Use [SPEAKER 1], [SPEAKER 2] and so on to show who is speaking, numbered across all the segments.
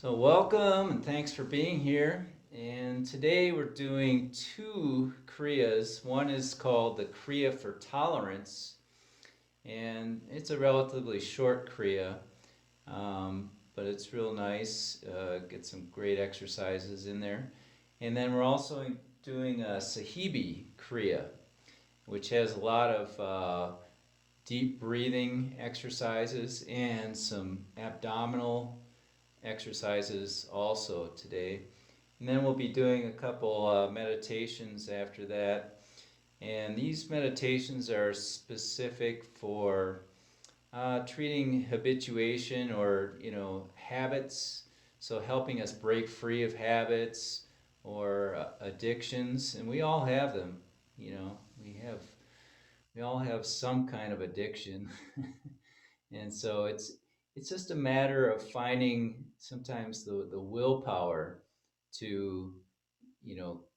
[SPEAKER 1] So welcome and thanks for being here. And today we're doing two kriyas. One is called the kriya for tolerance, and it's a relatively short kriya, but it's real nice. Get some great exercises in there. And then we're also doing a Sahibi Kriya, which has a lot of deep breathing exercises and some abdominal exercises also today. And then we'll be doing a couple meditations after that. And these meditations are specific for treating habituation or, habits. So helping us break free of habits or addictions. And we all have them, you know, we all have some kind of addiction. And so it's just a matter of finding sometimes the willpower to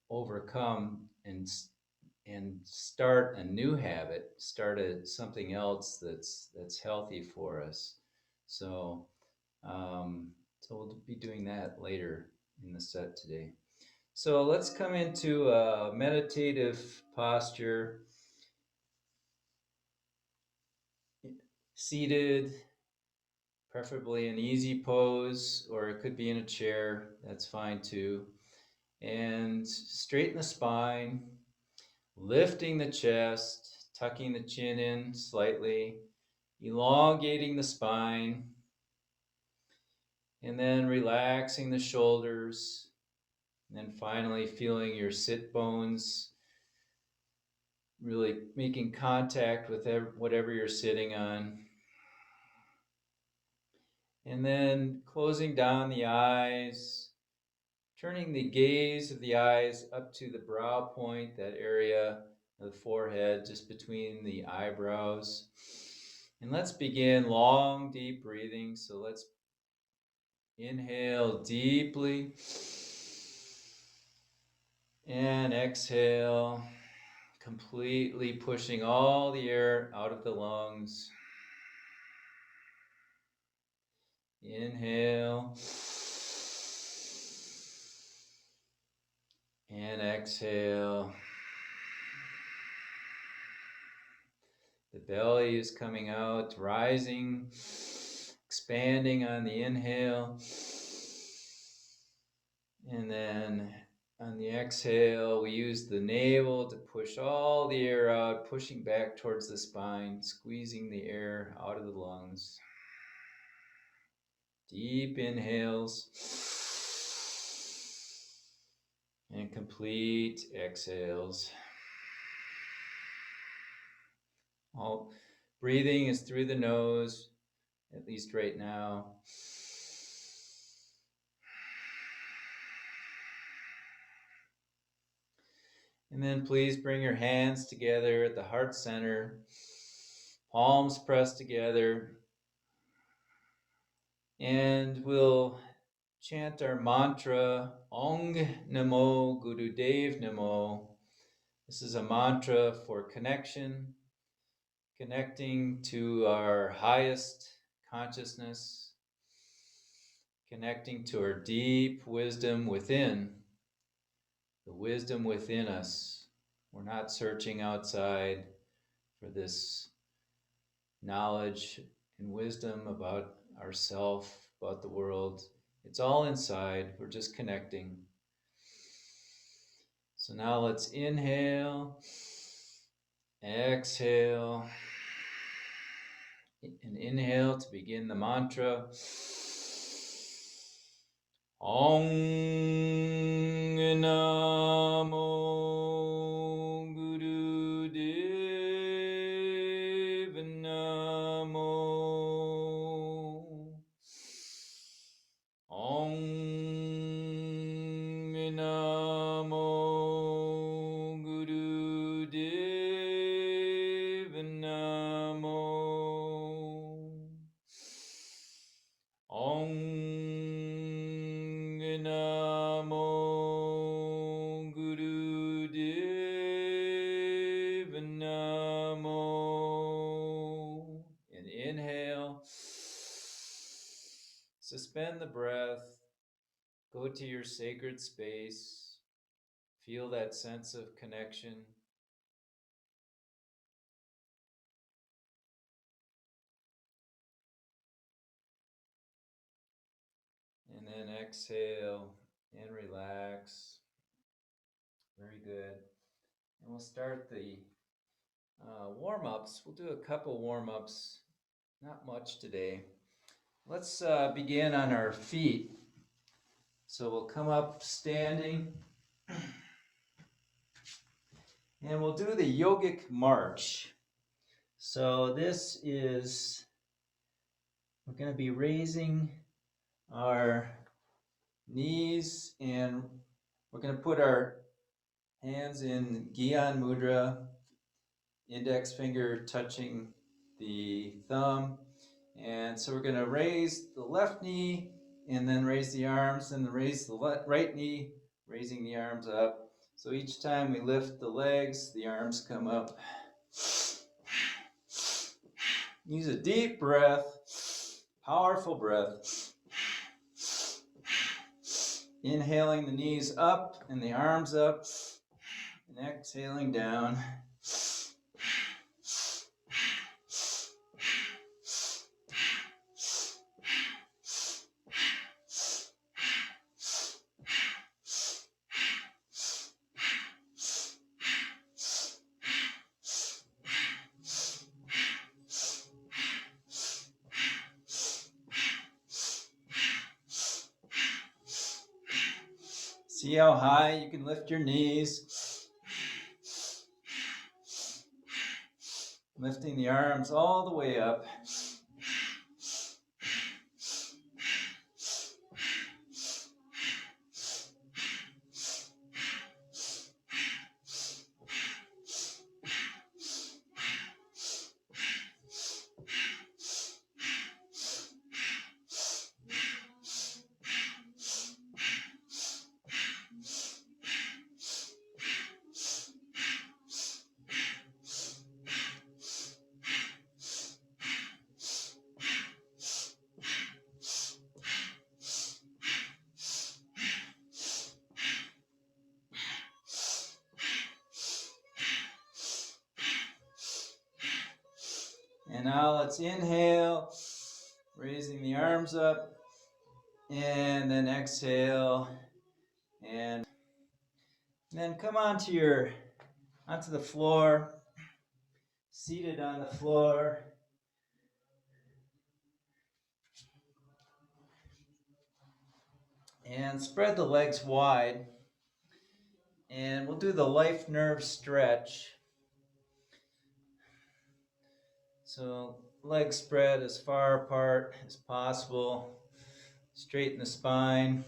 [SPEAKER 1] overcome and start a new habit, start something else that's healthy for us. So so we'll be doing that later in the set today. So let's come into a meditative posture, seated, preferably an easy pose, or it could be in a chair. That's fine too. And straighten the spine, lifting the chest, tucking the chin in slightly, elongating the spine, and then relaxing the shoulders. And then finally, feeling your sit bones, really making contact with whatever you're sitting on. And then closing down the eyes, turning the gaze of the eyes up to the brow point, that area of the forehead just between the eyebrows. And let's begin long, deep breathing. So let's inhale deeply and exhale, completely pushing all the air out of the lungs. Inhale and exhale. The belly is coming out, rising, expanding on the inhale. And then on the exhale, we use the navel to push all the air out, pushing back towards the spine, squeezing the air out of the lungs. Deep inhales and complete exhales. All breathing is through the nose, at least right now. And then please bring your hands together at the heart center, palms pressed together, and we'll chant our mantra, Ong Namo Gurudev Namo. This is a mantra for connection, connecting to our highest consciousness, connecting to our deep wisdom within, the wisdom within us. We're not searching outside for this knowledge and wisdom about ourself, about the world. It's all inside. We're just connecting. So now let's inhale, exhale, and inhale to begin the mantra. Ong Namo Gurudev Namo. Ong Namo Gurudev Namo. Ong Namo Gurudev Namo. And inhale. Suspend the breath. Go to your sacred space. Feel that sense of connection. And then exhale and relax. Very good. And we'll start the warm-ups. We'll do a couple warm-ups, not much today. Let's begin on our feet. So we'll come up standing. And we'll do the Yogic March. So this is, we're going to be raising our knees and we're going to put our hands in Gyan Mudra, index finger touching the thumb. And so we're going to raise the left knee and then raise the arms and then raise the right knee, raising the arms up. So each time we lift the legs, the arms come up. Use a deep breath, powerful breath. Inhaling the knees up and the arms up, and exhaling down. See how high you can lift your knees. Lifting the arms all the way up. And now let's inhale, raising the arms up, and then exhale, and then come onto the floor, seated on the floor. And spread the legs wide, and we'll do the life nerve stretch. So legs spread as far apart as possible, straighten the spine.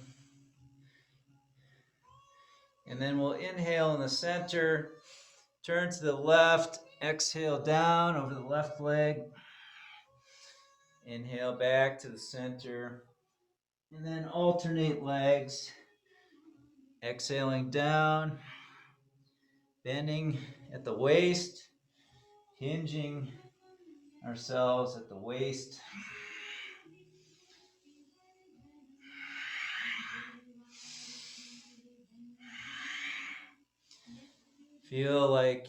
[SPEAKER 1] And then we'll inhale in the center, turn to the left, exhale down over the left leg. Inhale back to the center, and then alternate legs, exhaling down, bending at the waist, hinging ourselves at the waist. Feel like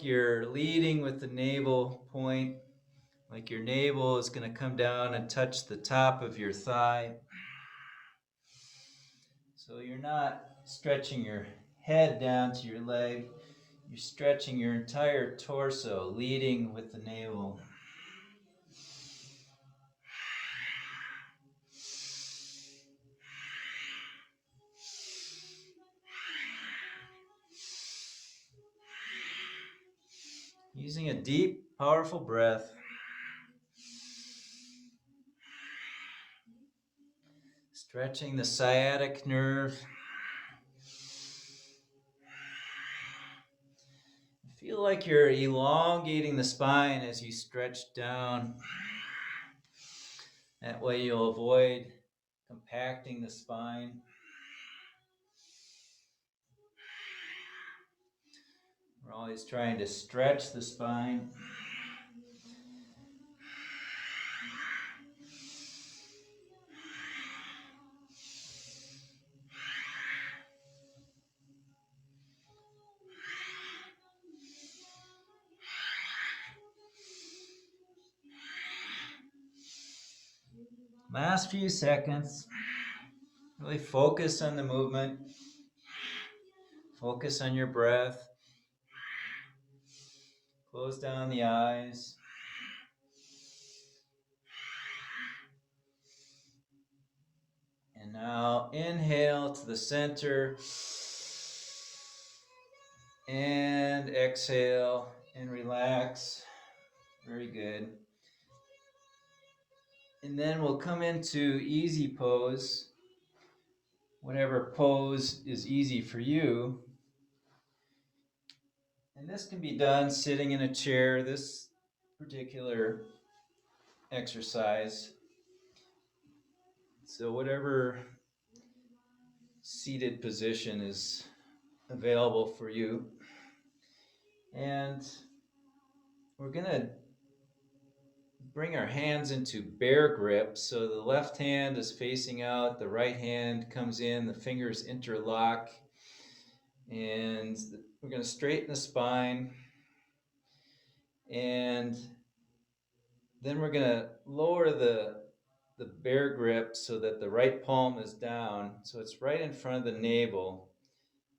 [SPEAKER 1] you're leading with the navel point, like your navel is going to come down and touch the top of your thigh. So you're not stretching your head down to your leg, you're stretching your entire torso, leading with the navel. Using a deep, powerful breath. Stretching the sciatic nerve. Feel like you're elongating the spine as you stretch down. That way you'll avoid compacting the spine. We're always trying to stretch the spine. Last few seconds. Really focus on the movement. Focus on your breath. Close down the eyes. And now inhale to the center. And exhale and relax. Very good. And then we'll come into easy pose. Whatever pose is easy for you. And this can be done sitting in a chair, this particular exercise. So whatever seated position is available for you. And we're going to bring our hands into bear grip. So the left hand is facing out, the right hand comes in, the fingers interlock. And we're going to straighten the spine. And then we're going to lower the bear grip so that the right palm is down. So it's right in front of the navel.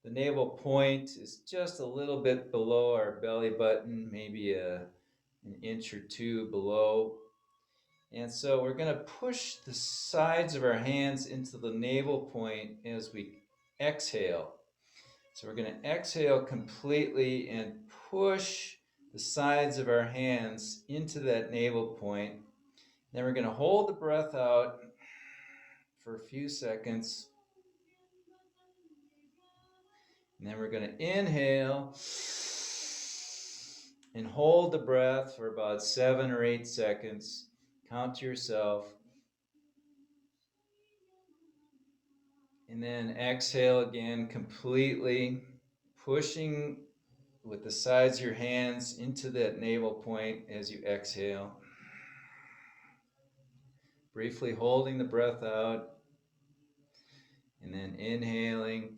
[SPEAKER 1] The navel point is just a little bit below our belly button, maybe an inch or two below. And so we're going to push the sides of our hands into the navel point as we exhale. So we're going to exhale completely and push the sides of our hands into that navel point. Then we're going to hold the breath out for a few seconds. And then we're going to inhale and hold the breath for about 7 or 8 seconds. Count to yourself. And then exhale again completely, pushing with the sides of your hands into that navel point as you exhale. Briefly holding the breath out. And then inhaling.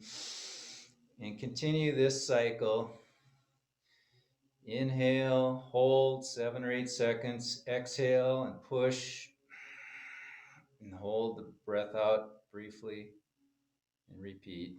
[SPEAKER 1] And continue this cycle. Inhale, hold 7 or 8 seconds, exhale and push, and hold the breath out briefly, and repeat.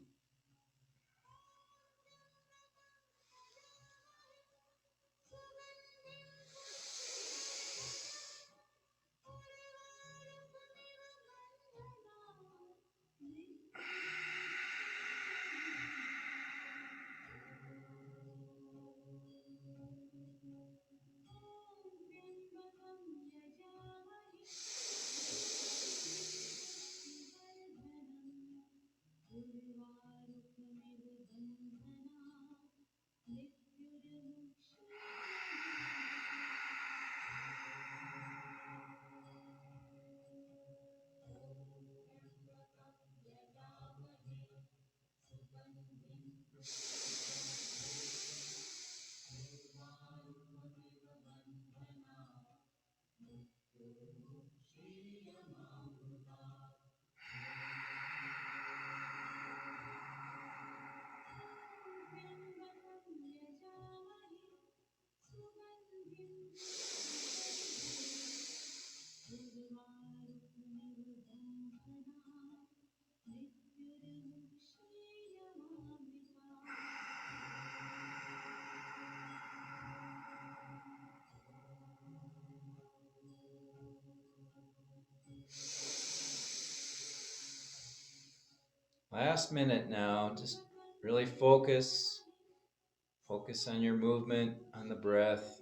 [SPEAKER 1] Last minute now, just really focus on your movement, on the breath.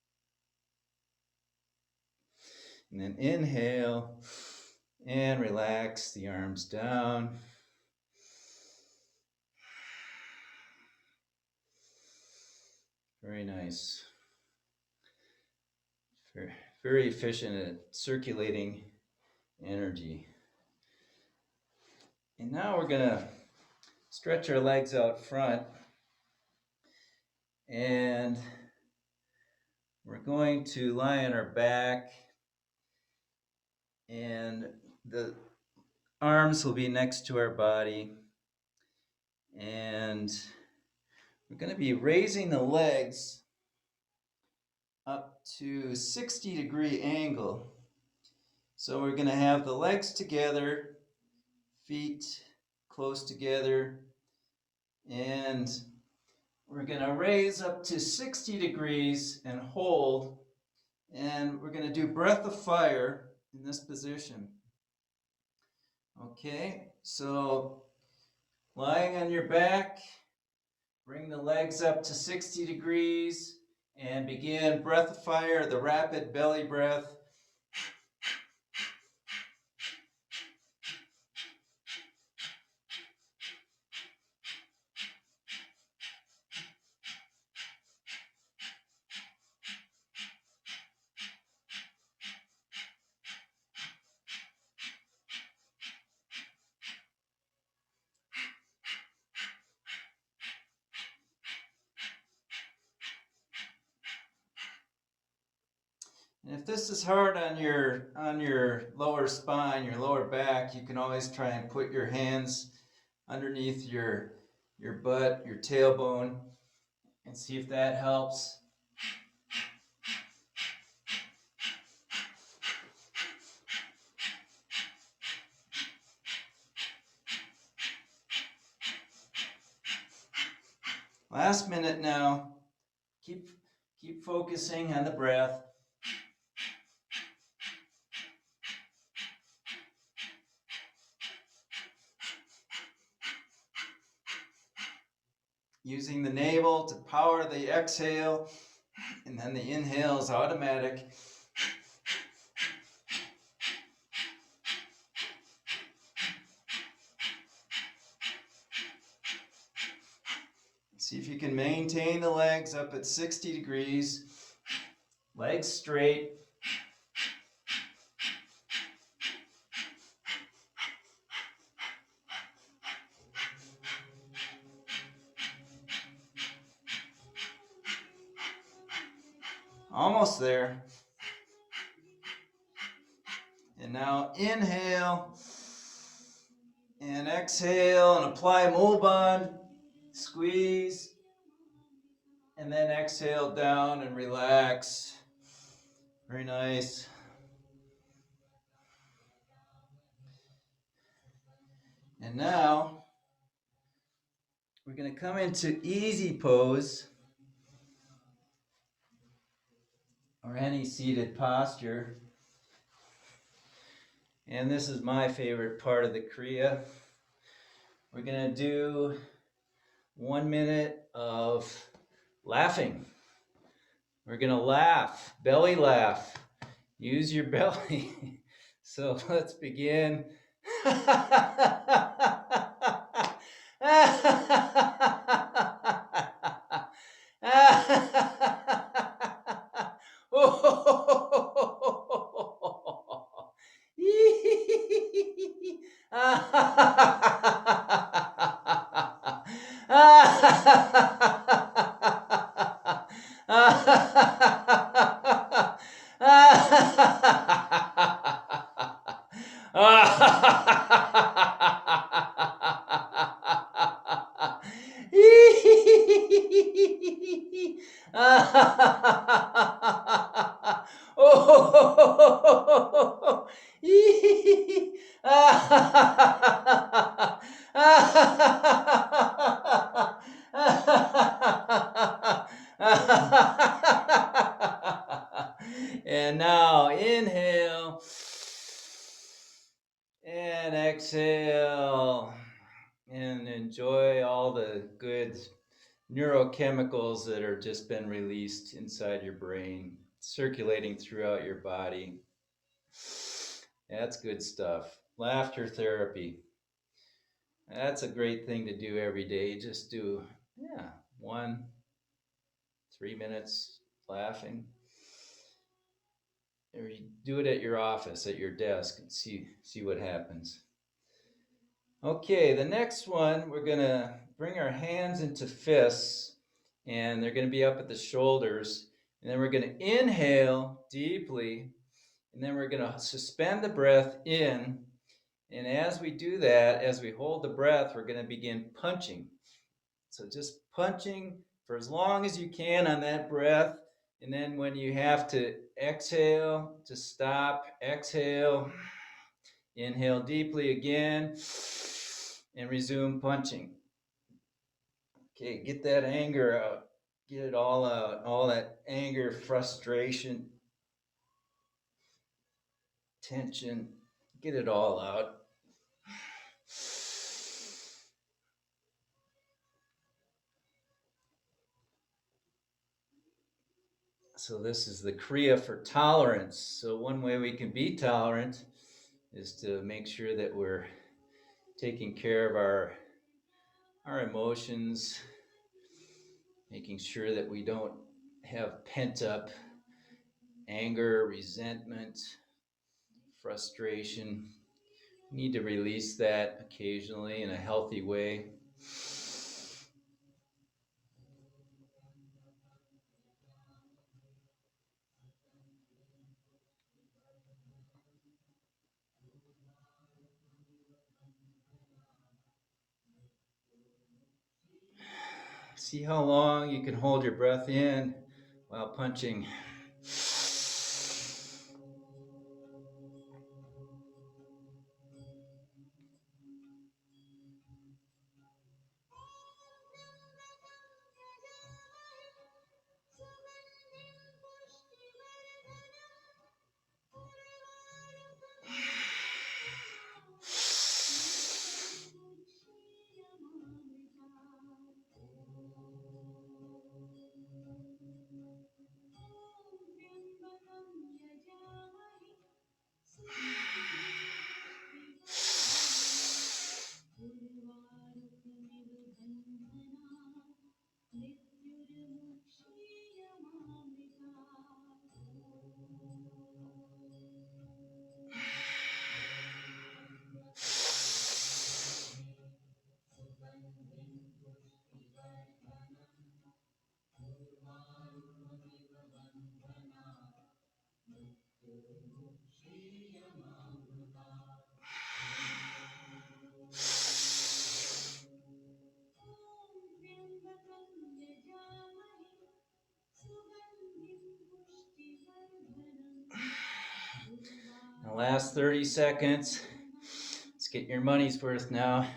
[SPEAKER 1] And then inhale and relax the arms down. Very nice. Very efficient at circulating energy. And now we're going to stretch our legs out front. And we're going to lie on our back. And the arms will be next to our body. And we're going to be raising the legs up to 60-degree angle. So we're going to have the legs together, feet close together, and we're going to raise up to 60 degrees and hold, and we're going to do breath of fire in this position. Okay, so lying on your back, bring the legs up to 60 degrees and begin breath of fire, the rapid belly breath. And if this is hard on your lower spine, your lower back, you can always try and put your hands underneath your butt, your tailbone, and see if that helps. Last minute now. Keep focusing on the breath. Using the navel to power the exhale, and then the inhale is automatic. See if you can maintain the legs up at 60 degrees, legs straight. Almost there. And now inhale and exhale and apply Mulban, squeeze, and then exhale down and relax. Very nice. And now we're going to come into easy pose or any seated posture. And this is my favorite part of the Kriya. We're going to do 1 minute of laughing. We're going to laugh, belly laugh. Use your belly. So let's begin. And now inhale and exhale and enjoy all the good neurochemicals that are just been released inside your brain, circulating throughout your body. That's good stuff. Laughter therapy. That's a great thing to do every day. Just do, yeah, 3 minutes laughing. Or you do it at your office, at your desk, and see what happens. Okay, the next one, we're gonna bring our hands into fists, and they're gonna be up at the shoulders. And then we're gonna inhale deeply, and then we're gonna suspend the breath in. And as we do that, as we hold the breath, we're gonna begin punching. So just punching for as long as you can on that breath. And then when you have to exhale, just stop, exhale, inhale deeply again, and resume punching. Okay, get that anger out. Get it all out. All that anger, frustration, tension. Get it all out. So this is the Kriya for tolerance. So one way we can be tolerant is to make sure that we're taking care of our emotions, making sure that we don't have pent up anger, resentment, frustration. We need to release that occasionally in a healthy way. See how long you can hold your breath in while punching. The last 30 seconds. Let's get your money's worth now.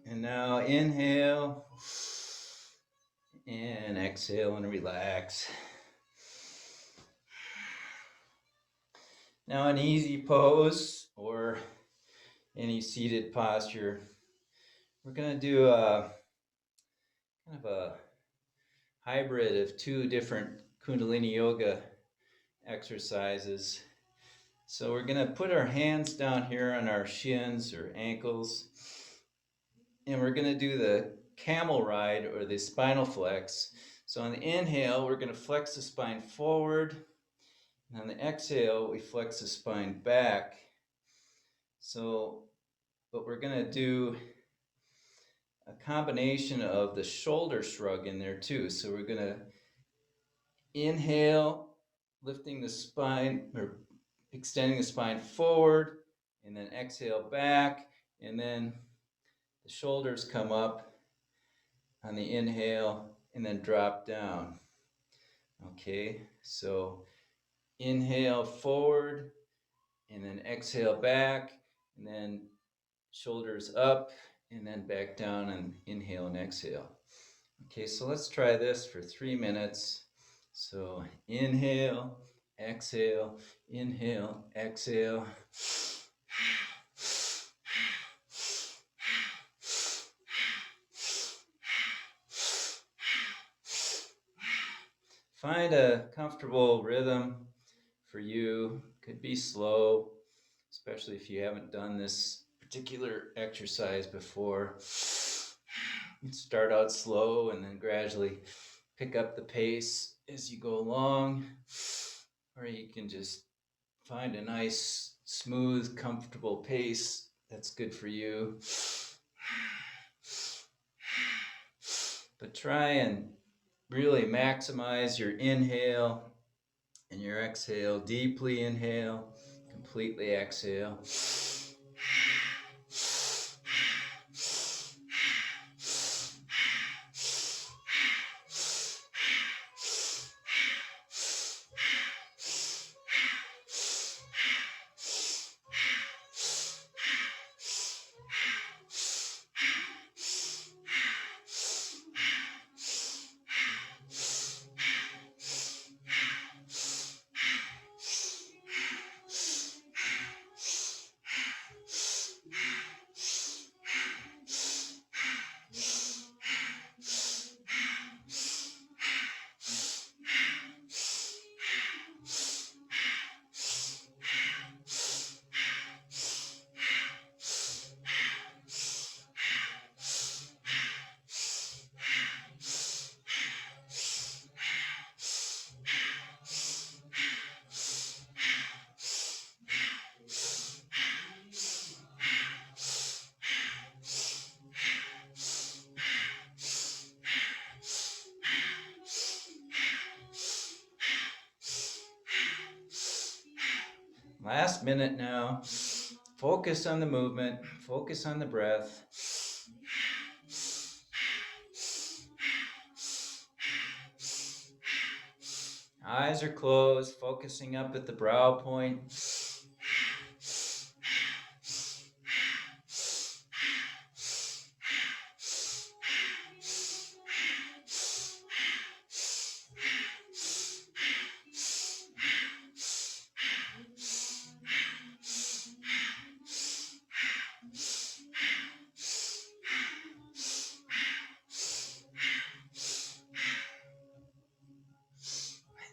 [SPEAKER 1] And now inhale and exhale and relax. Now an easy pose or any seated posture. We're going to do a kind of a hybrid of two different Kundalini yoga exercises. So we're going to put our hands down here on our shins or ankles, and we're going to do the Camel Ride or the spinal flex. So on the inhale, we're going to flex the spine forward, and on the exhale, we flex the spine back. So, but we're going to do a combination of the shoulder shrug in there too. So we're going to inhale, lifting the spine or extending the spine forward, and then exhale back, and then the shoulders come up on the inhale and then drop down. Okay, so inhale forward, and then exhale back, and then shoulders up, and then back down, and inhale and exhale. Okay, so let's try this for 3 minutes. So inhale, exhale, inhale, exhale. Find a comfortable rhythm for you. Could be slow, especially if you haven't done this particular exercise before. You start out slow and then gradually pick up the pace as you go along, or you can just find a nice, smooth, comfortable pace that's good for you. But try and really maximize your inhale and your exhale. Deeply inhale, completely exhale. Last minute now. Focus on the movement. Focus on the breath. Eyes are closed, focusing up at the brow point.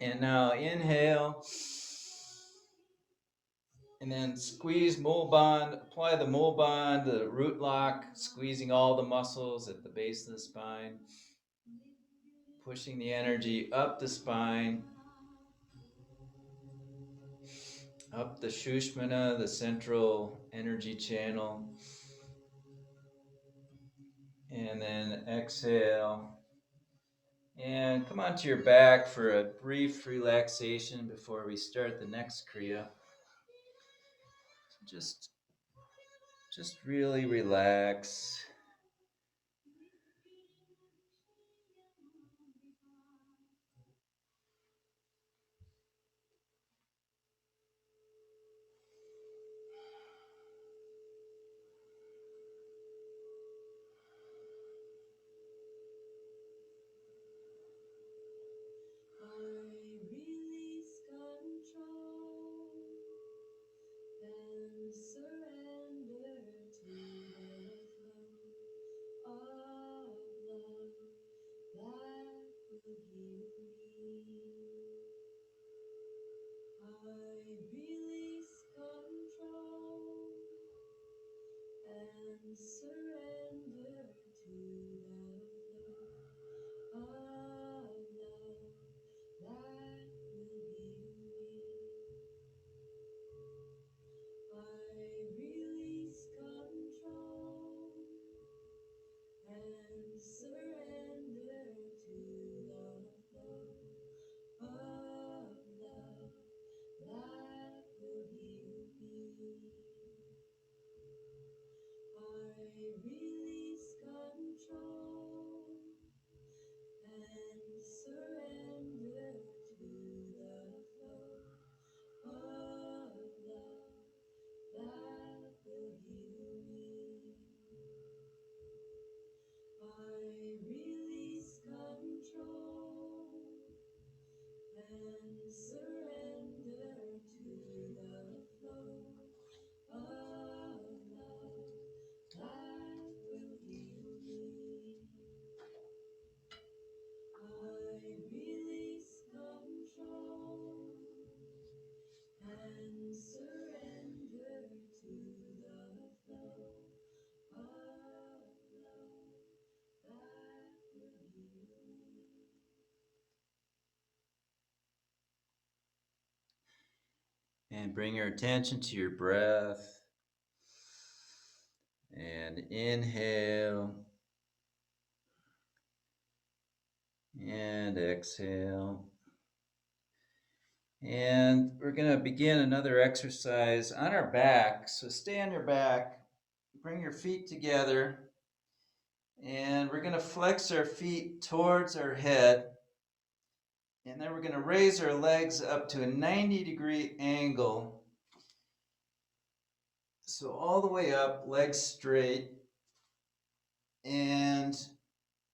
[SPEAKER 1] And now inhale. And then squeeze mole bond, apply the mole bond, the root lock, squeezing all the muscles at the base of the spine, pushing the energy up the spine, up the Shushmana, the central energy channel. And then exhale. And come onto your back for a brief relaxation before we start the next Kriya. Just really relax.
[SPEAKER 2] release control and surrender to the flow of love that will heal me. I release control and surrender to the flow of love that will heal me.
[SPEAKER 1] And bring your attention to your breath. And inhale. And exhale. And we're going to begin another exercise on our back. So stay on your back. Bring your feet together. And we're going to flex our feet towards our head. And then we're going to raise our legs up to a 90-degree angle. So all the way up, legs straight. And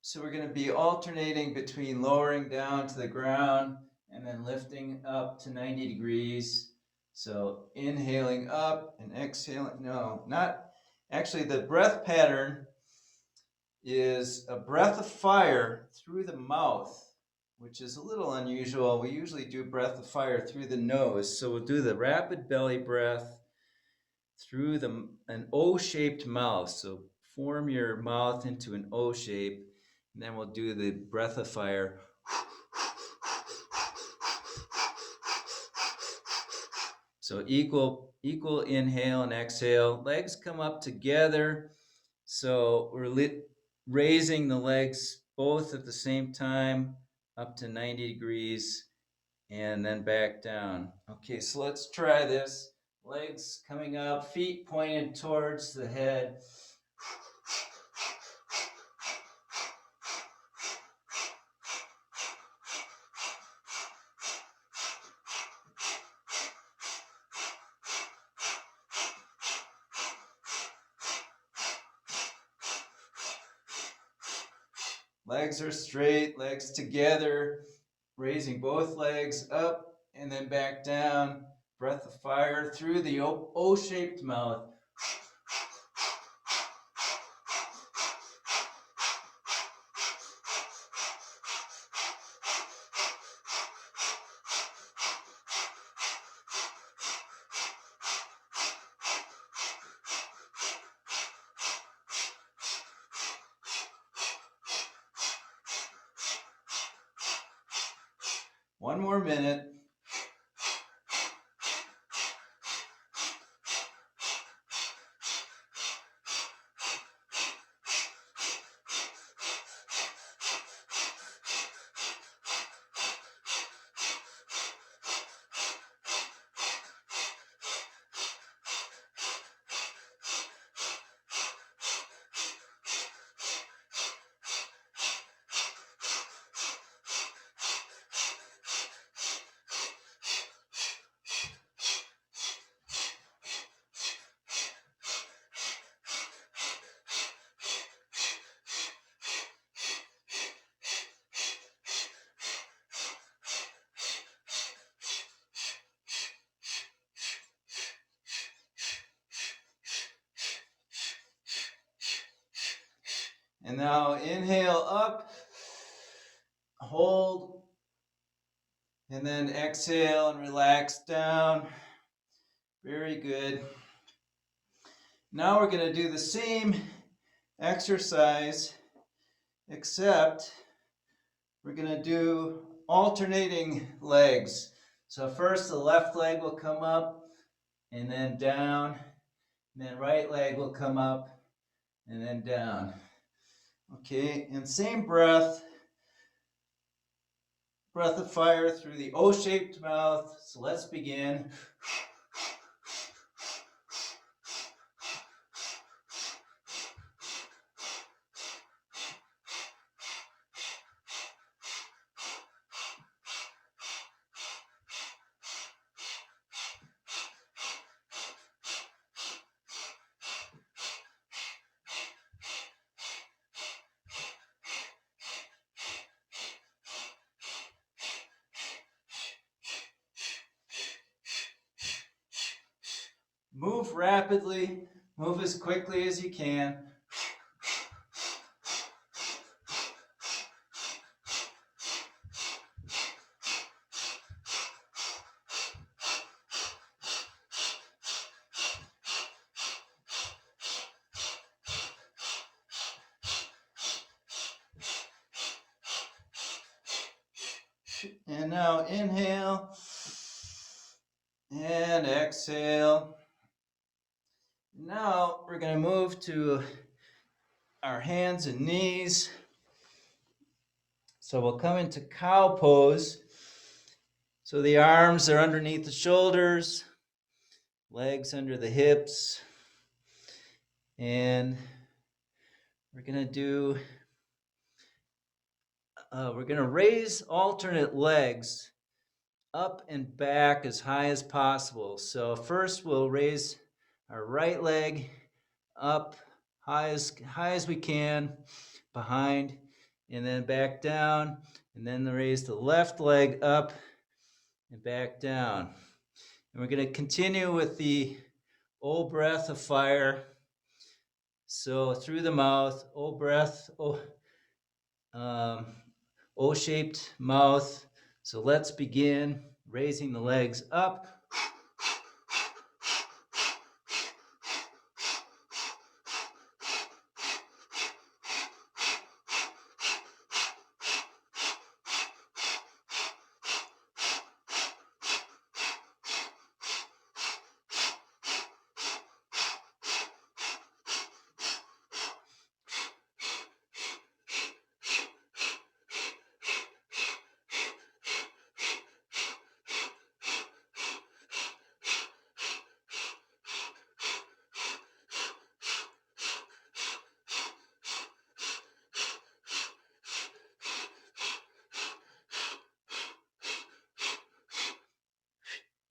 [SPEAKER 1] so we're going to be alternating between lowering down to the ground and then lifting up to 90 degrees. So inhaling up and exhaling. No, not actually. The breath pattern is a breath of fire through the mouth, which is a little unusual. We usually do breath of fire through the nose. So we'll do the rapid belly breath through an O-shaped mouth. So form your mouth into an O shape, and then we'll do the breath of fire. So equal inhale and exhale. Legs come up together. So we're raising the legs both at the same time up to 90 degrees and then back down. Okay, so let's try this. Legs coming up, feet pointed towards the head. Legs are straight, legs together, raising both legs up and then back down. Breath of fire through the O-shaped mouth. One more minute. And now inhale up, hold, and then exhale and relax down. Very good. Now we're going to do the same exercise, except we're going to do alternating legs. So first the left leg will come up and then down, and then right leg will come up and then down. Okay, and same breath of fire through the O-shaped mouth. So let's begin. rapidly, move as quickly as you can. And now inhale and exhale. Now we're going to move to our hands and knees. So we'll come into cow pose. So the arms are underneath the shoulders, legs under the hips. And we're going to raise alternate legs up and back as high as possible. So first we'll raise our right leg up high as we can behind, and then back down, and then raise the left leg up and back down. And we're going to continue with the O breath of fire. So through the mouth, O breath, O-shaped mouth. So let's begin raising the legs up.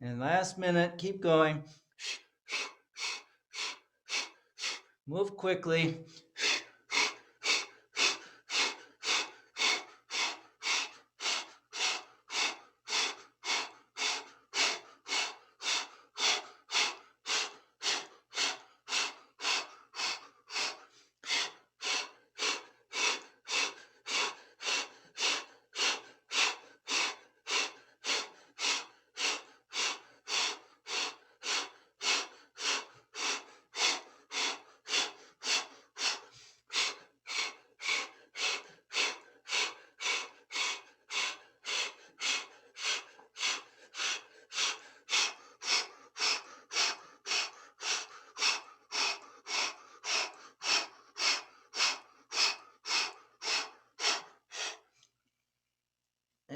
[SPEAKER 1] And last minute, keep going. Move quickly.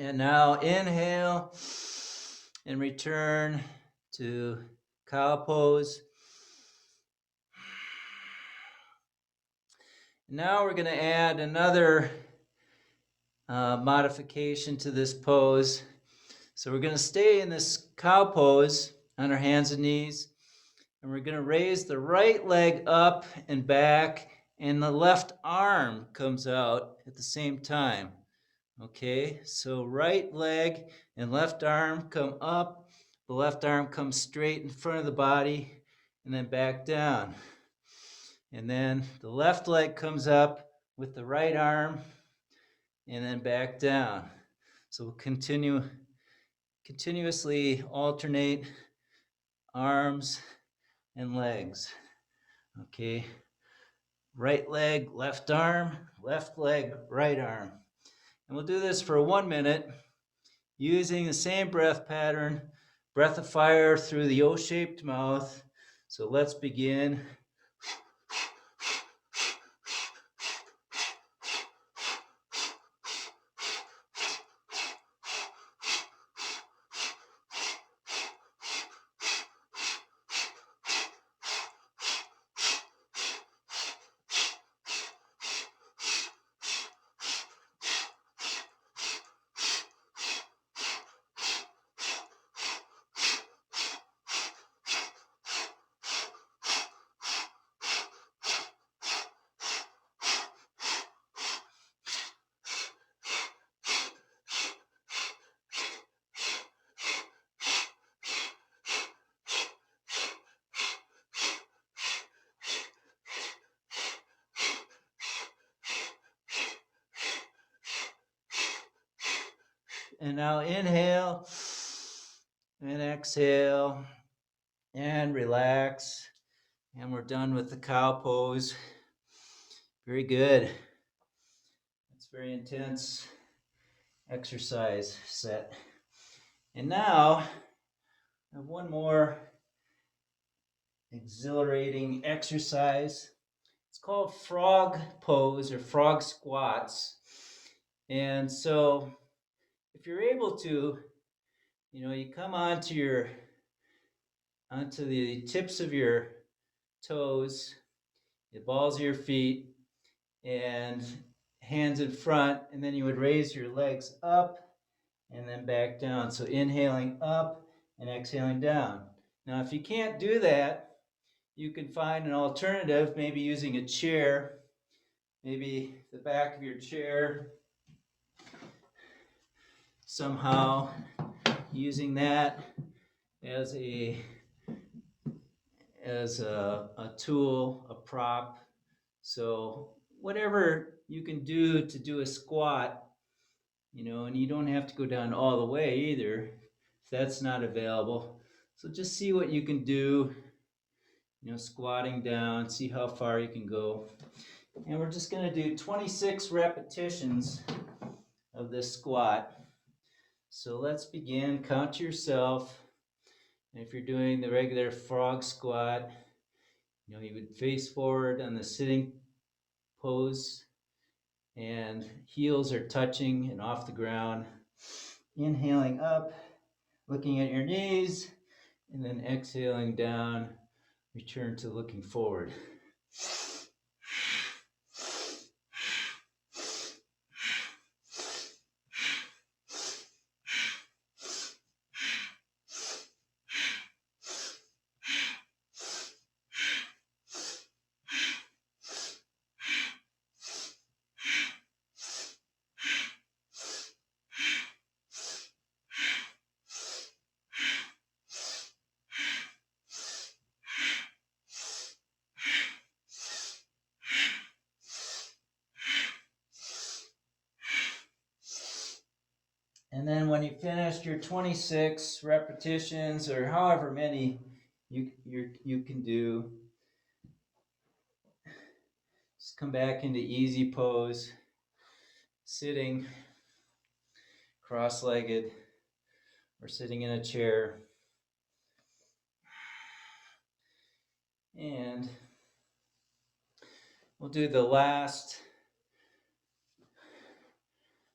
[SPEAKER 1] And now inhale and return to cow pose. Now we're going to add another modification to this pose. So we're going to stay in this cow pose on our hands and knees, and we're going to raise the right leg up and back, and the left arm comes out at the same time. Okay, so right leg and left arm come up, the left arm comes straight in front of the body, and then back down. And then the left leg comes up with the right arm, and then back down. So we'll continuously alternate arms and legs. Okay, right leg, left arm, left leg, right arm. And we'll do this for 1 minute using the same breath pattern, breath of fire through the O-shaped mouth. So let's begin. And now inhale and exhale and relax. And we're done with the cow pose. Very good. That's very intense exercise set. And now I have one more exhilarating exercise. It's called frog pose or frog squats. And so if you're able to, you come onto the tips of your toes, the balls of your feet, and hands in front, and then you would raise your legs up and then back down. So inhaling up and exhaling down. Now, if you can't do that, you can find an alternative, maybe using a chair, maybe the back of your chair, somehow using that as a tool, a prop. So whatever you can do to do a squat, and you don't have to go down all the way either if that's not available. So just see what you can do, squatting down, see how far you can go. And we're just going to do 26 repetitions of this squat. So let's begin. Count to yourself. And if you're doing the regular frog squat, you would face forward on the sitting pose, and heels are touching and off the ground. Inhaling up, looking at your knees, and then exhaling down, return to looking forward. And then when you finished your 26 repetitions, or however many you can do, just come back into easy pose, sitting cross-legged or sitting in a chair. And we'll do the last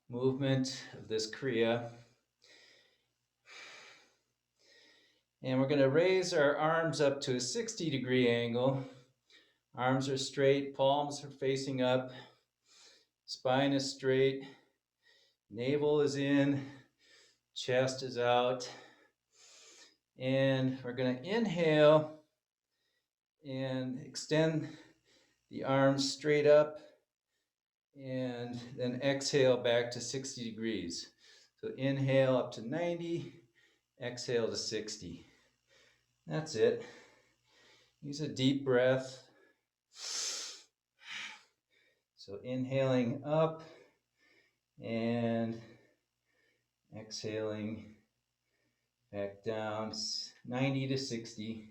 [SPEAKER 1] movement of this Kriya. And we're going to raise our arms up to a 60-degree angle. Arms are straight, palms are facing up, spine is straight, navel is in, chest is out. And we're going to inhale and extend the arms straight up, and then exhale back to 60 degrees. So inhale up to 90, exhale to 60. That's it. Use a deep breath. So inhaling up and exhaling back down, 90 to 60.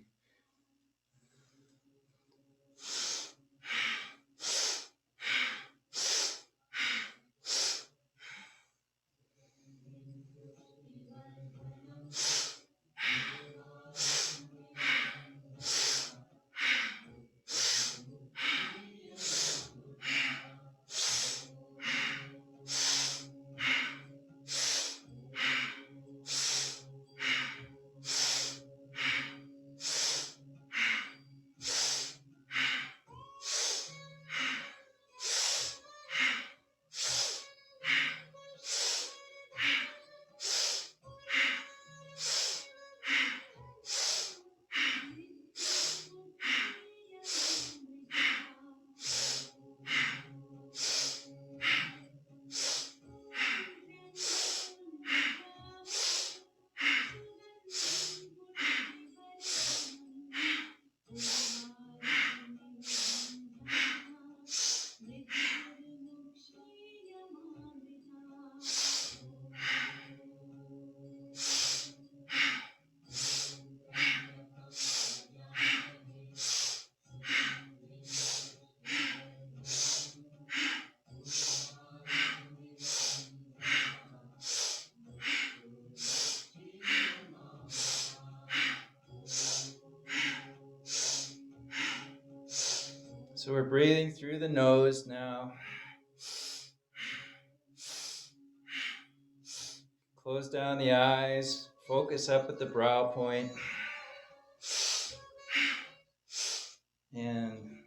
[SPEAKER 1] So we're breathing through the nose now. Close down the eyes, focus up at the brow point. And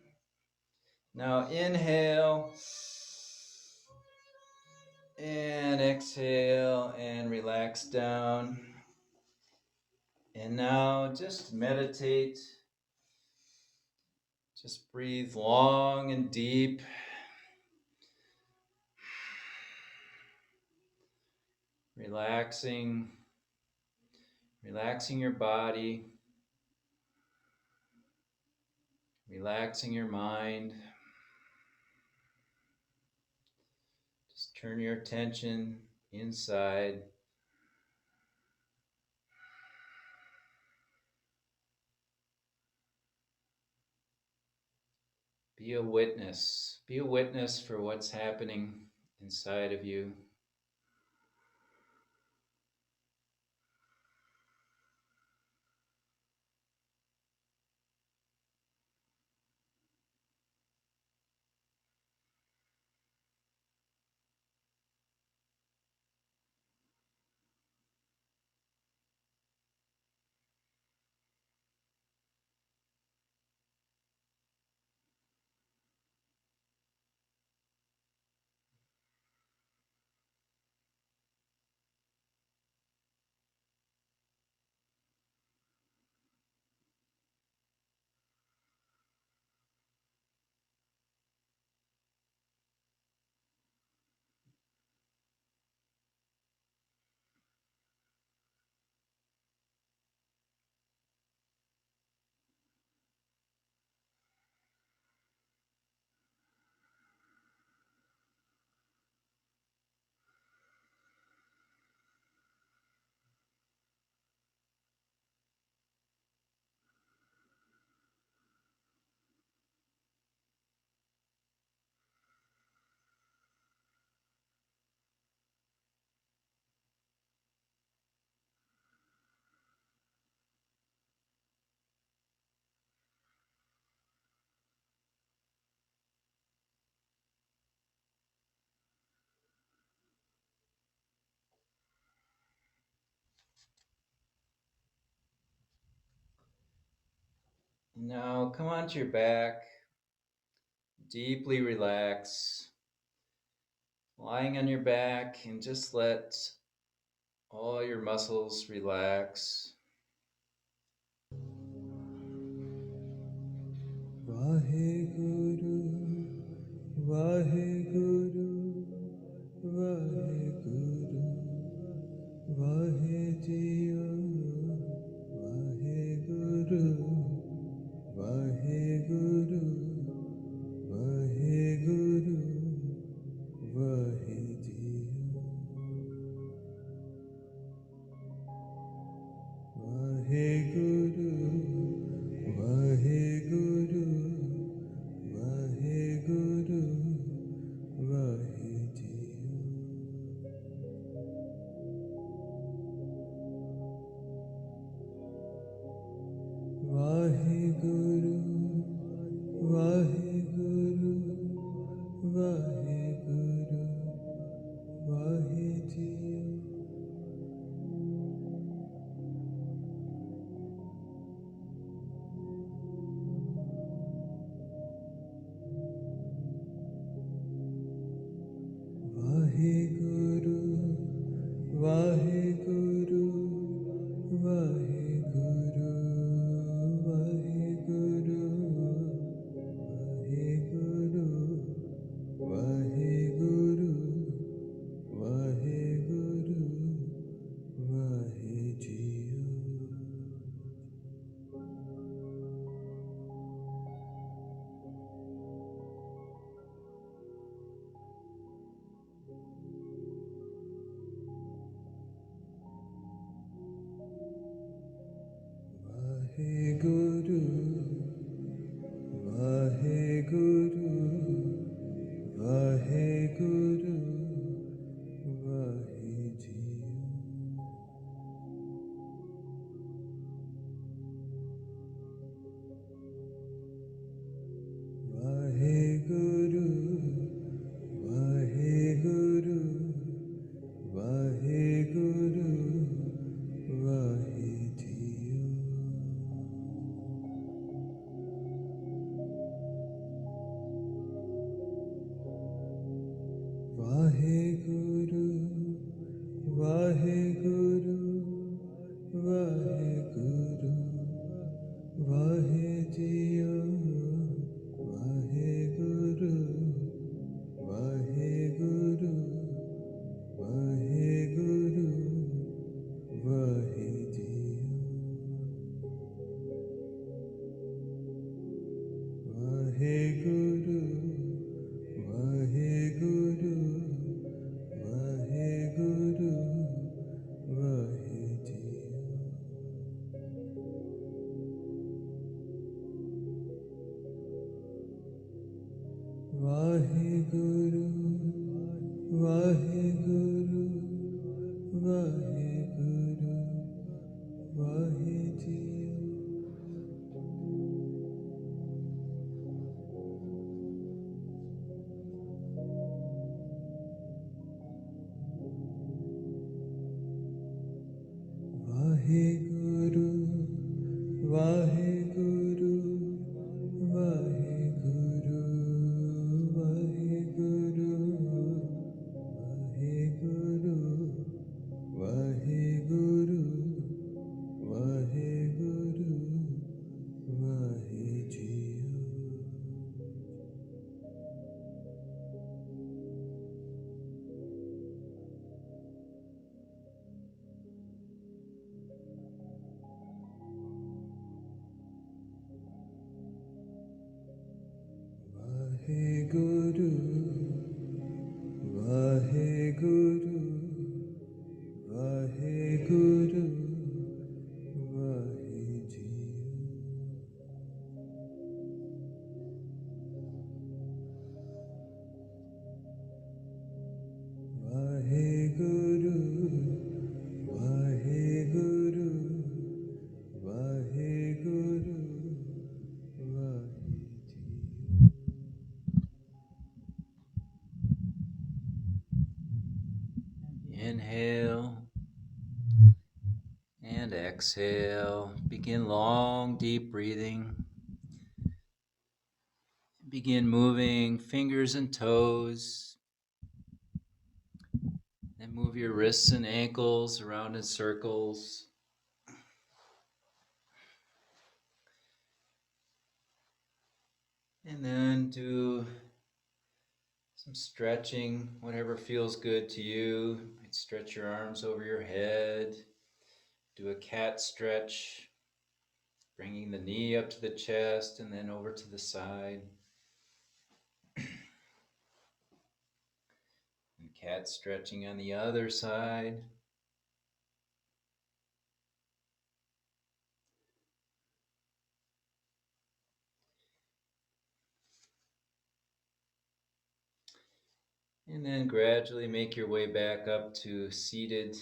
[SPEAKER 1] now inhale and exhale and relax down. And now just meditate. Just breathe long and deep. Relaxing your body, relaxing your mind. Just turn your attention inside. Be a witness. Be a witness for what's happening inside of you. Now come onto your back. Deeply relax. Lying on your back and just let all your muscles relax.
[SPEAKER 2] Vaheguru, Vaheguru, Vaheguru, Vahejio, Vaheguru, Vaheguru, Vaheguru, Vahejio, Vaheguru, Vaheguru, Vaheguru, Vahejio, Vaheguru, Vaheguru, Vaheguru, Vahejio, Vaheguru, Vaheguru, Vaheguru, Vaheguru, Vaheguru, Vaheguru, Vaheguru, Vahejio, Vaheguru, Vaheguru, Vaheguru, Vahejio, Vaheguru, Vaheguru, Vaheguru, Vahejio, Vaheguru, Vaheguru, Vaheguru, Vahejio, Vaheguru, Vaheguru, Vaheguru, Vahejio. Vaheguru, Vaheguru, Vaheguru, Vahejio. Vaheguru, Vaheguru, Vaheguru, Vaheguru, Vaheguru, Vaheguru, Vaheguru, Vahejio. Vaheguru, Vaheguru, Vaheguru, Vahejio. Vaheguru, Vaheguru, Vaheguru, Vahejio.
[SPEAKER 1] Inhale and exhale. Begin long, deep breathing. Begin moving fingers and toes. Then move your wrists and ankles around in circles. And then do some stretching, whatever feels good to you. You might stretch your arms over your head. Do a cat stretch, bringing the knee up to the chest and then over to the side. And cat stretching on the other side. And then gradually make your way back up to seated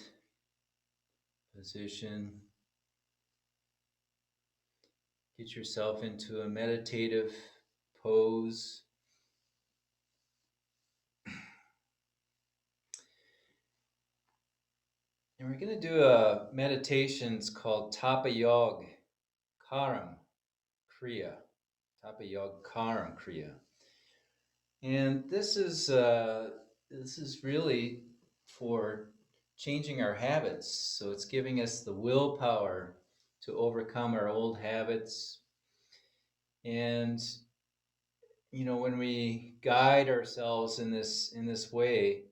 [SPEAKER 1] position. Get yourself into a meditative pose. And we're going to do a meditation. It's called Tapa Yog Karam Kriya. Tapa Yog Karam Kriya. And this is really for changing our habits. So it's giving us the willpower to overcome our old habits. And when we guide ourselves in this way,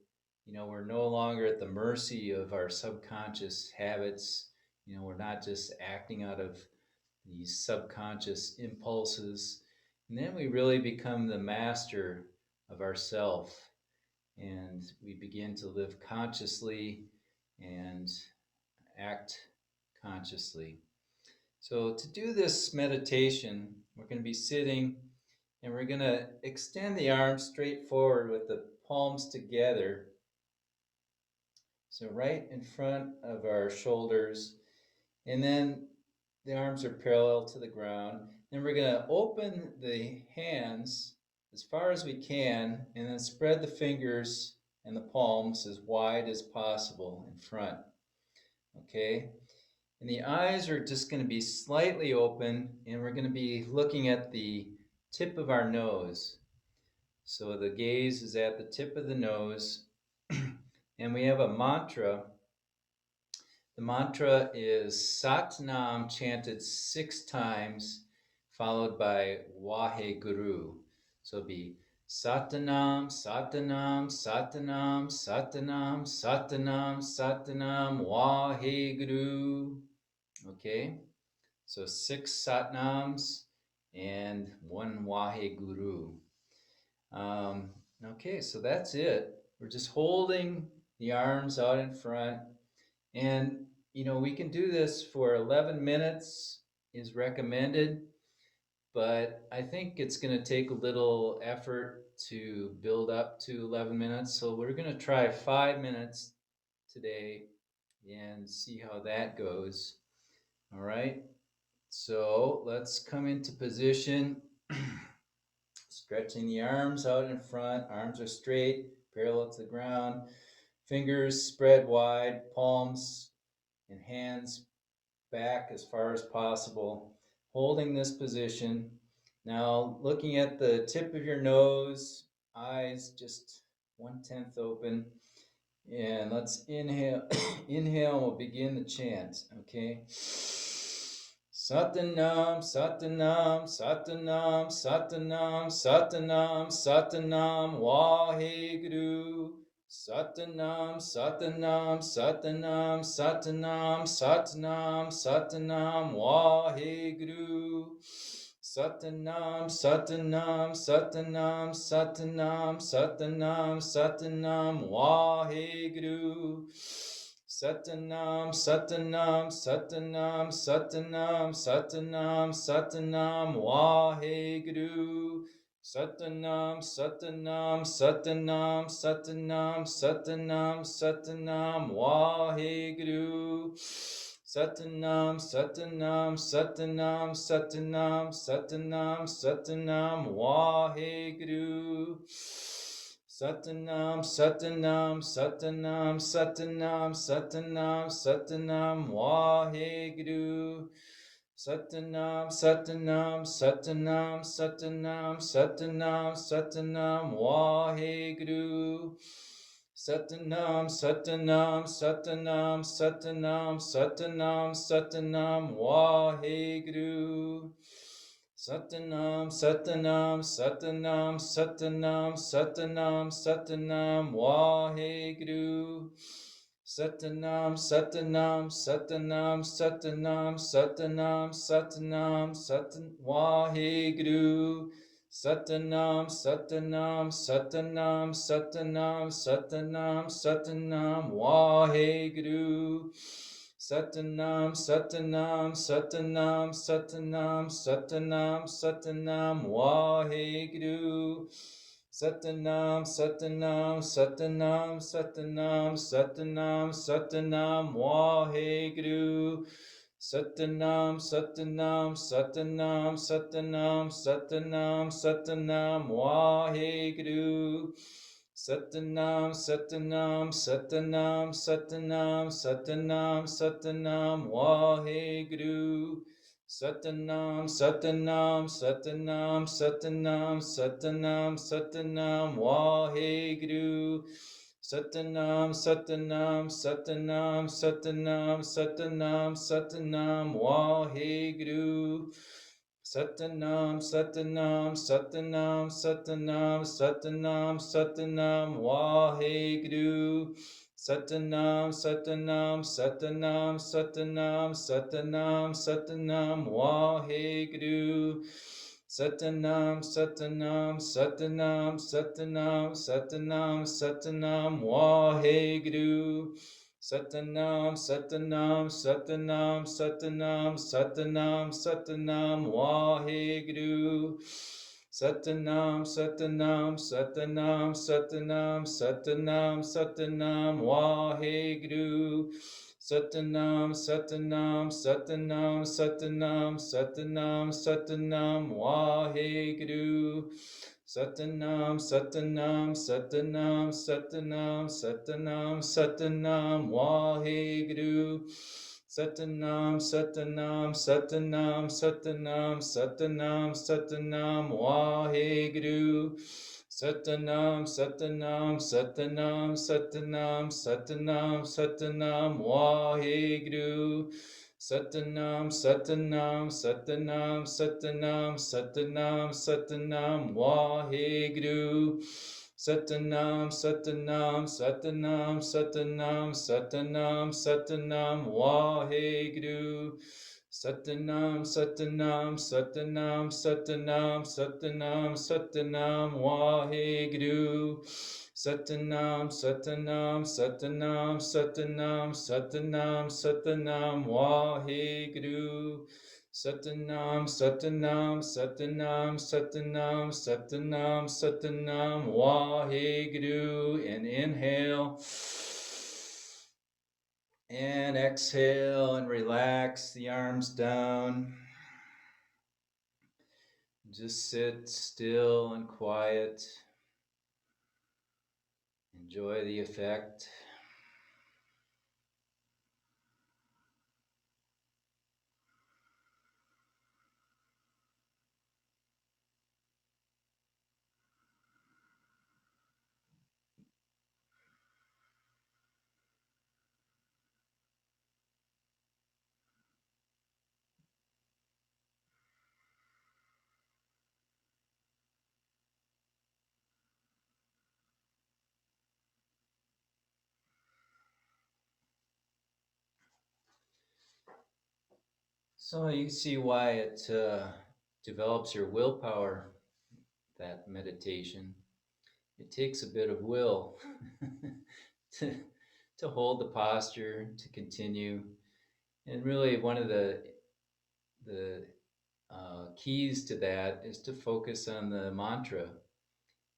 [SPEAKER 1] we're no longer at the mercy of our subconscious habits. We're not just acting out of these subconscious impulses. And then we really become the master of ourself, and we begin to live consciously and act consciously. So to do this meditation, we're going to be sitting, and we're going to extend the arms straight forward with the palms together. So right in front of our shoulders, and then the arms are parallel to the ground. Then we're going to open the hands as far as we can, and then spread the fingers and the palms as wide as possible in front. Okay? And the eyes are just going to be slightly open, and we're going to be looking at the tip of our nose. So the gaze is at the tip of the nose, and we have a mantra The mantra is Satnam chanted 6 times, followed by Waheguru. So it'll be Satanam, Satanam, Satanam, Satanam, Satanam, Satanam, Waheguru. Okay, so 6 Satnams and 1 Waheguru. Okay, so that's it. We're just holding the arms out in front. And, we can do this for 11 minutes is recommended, but I think it's going to take a little effort to build up to 11 minutes. So we're going to try 5 minutes today and see how that goes. All right. So let's come into position. Stretching the arms out in front. Arms are straight, parallel to the ground. Fingers spread wide, palms and hands back as far as possible, holding this position. Now, looking at the tip of your nose, eyes just 1/10 open. And let's inhale. Inhale, we'll begin the chant, okay? Satanam, Satanam, Satanam, Satanam, Satanam, Satanam, Waheguru. Satanam, Satanam, Satanam, Satanam, Satanam, Satanam, Waheguru. Satanam, Satanam, Satanam, Satanam, Satanam, Satanam, Waheguru. Satanam, Satanam, Satanam, Satanam, Satanam, Satanam, Waheguru. Satanam, Satanam, Satanam, Satanam, Satanam, Satanam, Waheguru. Satanam, Satanam, Satanam, Satanam, Satanam, Satanam, Waheguru. Satanam, Satanam, Satanam, Satanam, Satanam, Satanam, Waheguru. Satanam, Satanam, Satanam, Satanam, Satanam, Satanam, Waheguru. Satanam, Satanam, Satanam, Satanam, Satanam, Satanam, Waheguru. Satanam, Satanam, Satanam, Satanam, Satanam, Satanam, Waheguru. Satanam, Satanam, Satanam, Satanam, Satanam, Satanam, Satan, Waheguru. Satanam, Satanam, Satanam, Satanam, Satanam, Satanam, Waheguru. Satanam, Satanam, Satanam, Satanam, Satanam, Satanam, Waheguru. Satanam, Satanam, Satanam, Satanam, Satanam, Satanam, Waheguru. Satanam, Satanam, Satanam, Satanam, Satanam, Satanam, Waheguru. Satanam, Satanam, Satanam, Satanam, Satanam, Satanam, Waheguru. Satanam, Satanam, Satanam, Satanam, Satanam, Satanam, Waheguru. Satanam, Satanam, Satanam, Satanam, Satanam, Satanam, Waheguru. Satanam, Satanam, Satanam, Satanam, Satanam, Satanam, Waheguru. Satanam, Satanam, Satanam, Satanam, Satanam, Satanam, Waheguru. Satanam, Satanam, Satanam, Satanam, Satanam, Satanam, Waheguru. Satanam, Satanam, Satanam, Satanam, Satanam, Satanam, Waheguru. Satanam, Satanam, Satanam, Satanam, Satanam, Satanam, Waheguru. Satanam, Satanam, Satanam, Satanam, Satanam, Satanam, Waheguru. Satanam, Satanam, Satanam, Satanam, Satanam, Satanam, Waheguru. Satanam, Satanam, Satanam, Satanam, Satanam, Satanam, Waheguru. Satanam, Satanam, Satanam, Satanam, Satanam, Satanam, Waheguru. Satanam, Satanam, Satanam, Satanam, Satanam, Satanam, Waheguru. Satanam, Satanam, Satanam, Satanam, Satanam, Satanam, Waheguru. Satanam, Satanam, Satanam, Satanam, Satanam, Satanam, Waheguru. Satanam, Satanam, Satanam, Satanam, Satanam, Satanam, Waheguru. Satanam, Satanam, Satanam, Satanam, Satanam, Satanam, Waheguru. And inhale. And exhale and relax the arms down. Just sit still and quiet. Enjoy the effect. So you see why it develops your willpower, that meditation. It takes a bit of will to, to hold the posture, to continue. And really, one of the keys to that is to focus on the mantra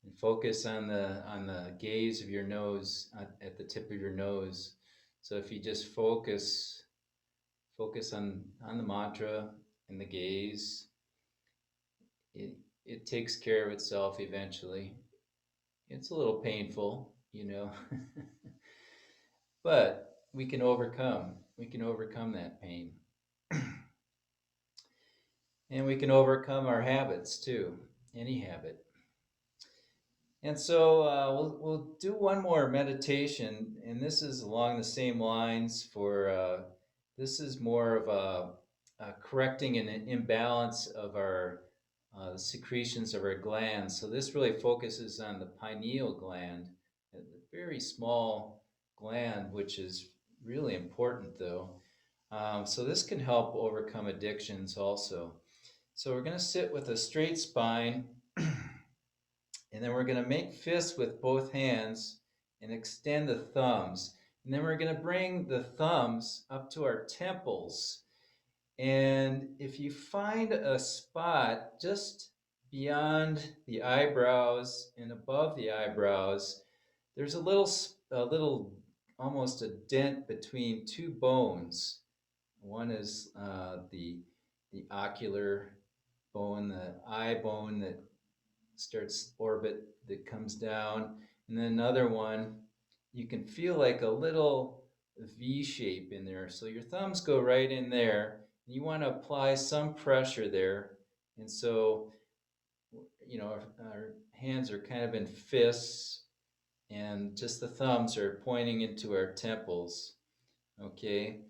[SPEAKER 1] and focus on the gaze of your nose at the tip of your nose. So if you just focus on the mantra and the gaze, it it takes care of itself eventually. It's a little painful, but we can overcome. We can overcome that pain. And we can overcome our habits too, any habit. And so we'll do one more meditation, and this is along the same lines. This is more of a correcting an imbalance of our the secretions of our glands. So this really focuses on the pineal gland, a very small gland, which is really important though. So this can help overcome addictions also. So we're going to sit with a straight spine. And then we're going to make fists with both hands and extend the thumbs. And then we're going to bring the thumbs up to our temples. And if you find a spot just beyond the eyebrows and above the eyebrows, there's a little, almost a dent between two bones. One is the ocular bone, the eye bone that starts orbit that comes down, and then another one, you can feel like a little V shape in there. So your thumbs go right in there. And you want to apply some pressure there. And so, our hands are kind of in fists, and just the thumbs are pointing into our temples. Okay.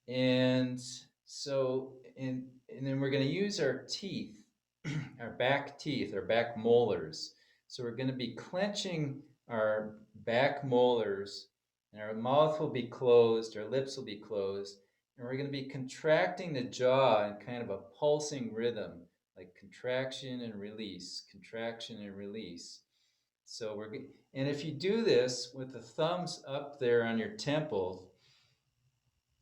[SPEAKER 1] And so, and then we're going to use our teeth, our back teeth, our back molars. So we're going to be clenching our back molars, and our mouth will be closed, our lips will be closed, and we're going to be contracting the jaw in kind of a pulsing rhythm, like contraction and release, contraction and release. So and if you do this with the thumbs up there on your temple,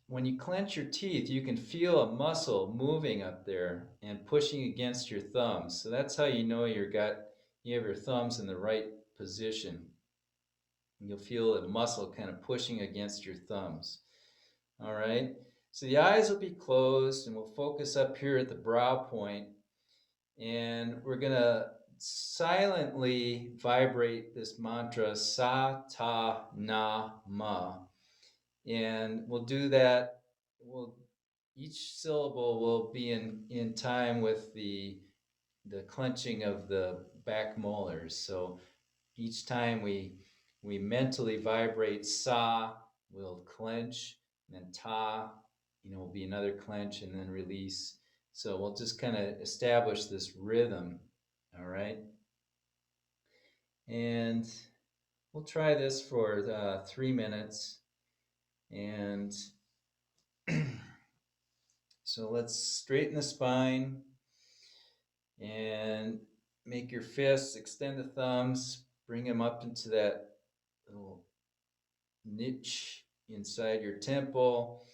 [SPEAKER 1] when you clench your teeth, you can feel a muscle moving up there and pushing against your thumbs. So that's how you know you have your thumbs in the right position. You'll feel a muscle kind of pushing against your thumbs. All right. So the eyes will be closed, and we'll focus up here at the brow point, and we're gonna silently vibrate this mantra Sa Ta Na Ma. And we'll do that. We'll Each syllable will be in time with the clenching of the back molars. So each time we mentally vibrate sa, we'll clench, and then ta, will be another clench and then release. So we'll just kind of establish this rhythm, all right? And we'll try this for 3 minutes. And so let's straighten the spine and make your fists, extend the thumbs, bring them up into that little niche inside your temple,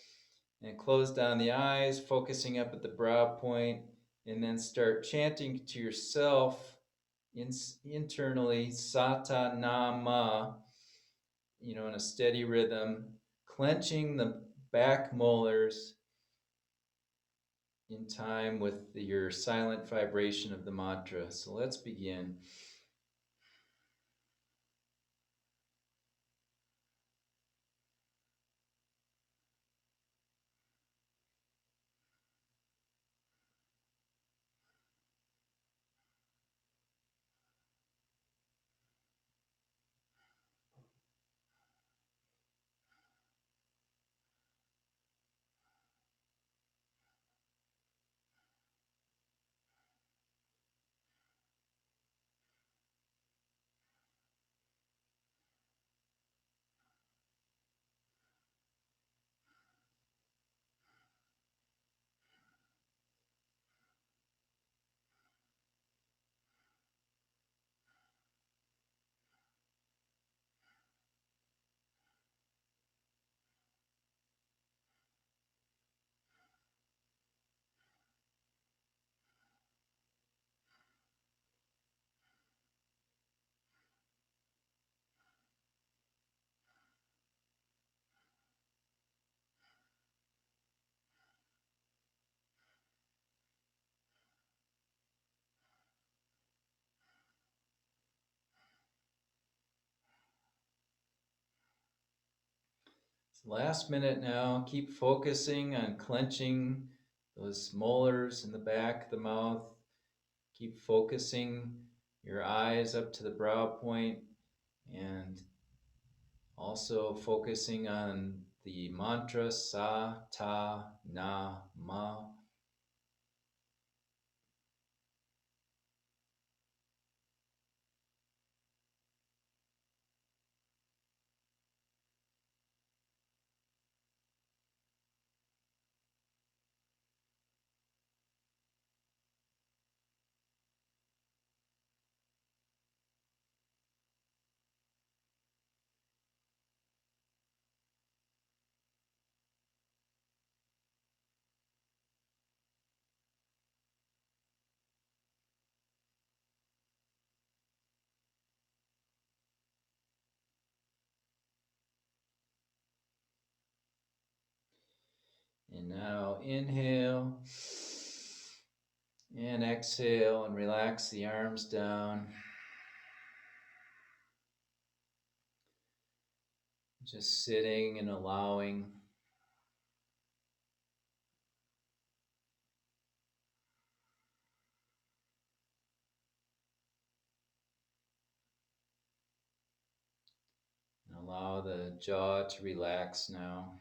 [SPEAKER 1] and close down the eyes, focusing up at the brow point, and then start chanting to yourself internally, Sata Nama, in a steady rhythm, clenching the back molars in time with your silent vibration of the mantra. So let's begin. Last minute now. Keep focusing on clenching those molars in the back of the mouth. Keep focusing your eyes up to the brow point and also focusing on the mantra Sa Ta Na Ma. And now inhale and exhale and relax the arms down. Just sitting and allowing. Allow the jaw to relax now.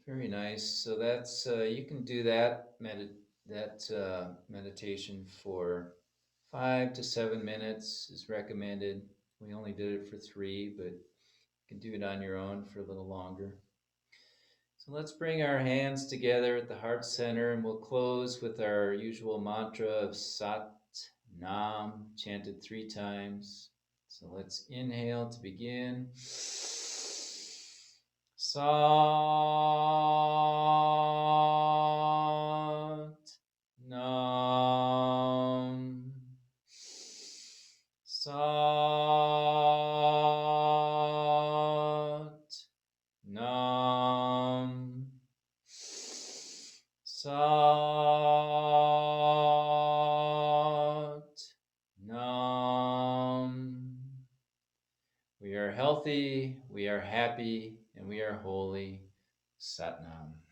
[SPEAKER 1] Very nice. So that's you can do that meditation for 5 to 7 minutes is recommended. We only did it for 3, but you can do it on your own for a little longer. So let's bring our hands together at the heart center, and we'll close with our usual mantra of Sat Nam, chanted 3 times. So let's inhale to begin. Sat Nam. Sat healthy, we are happy, and we are holy. Satnam.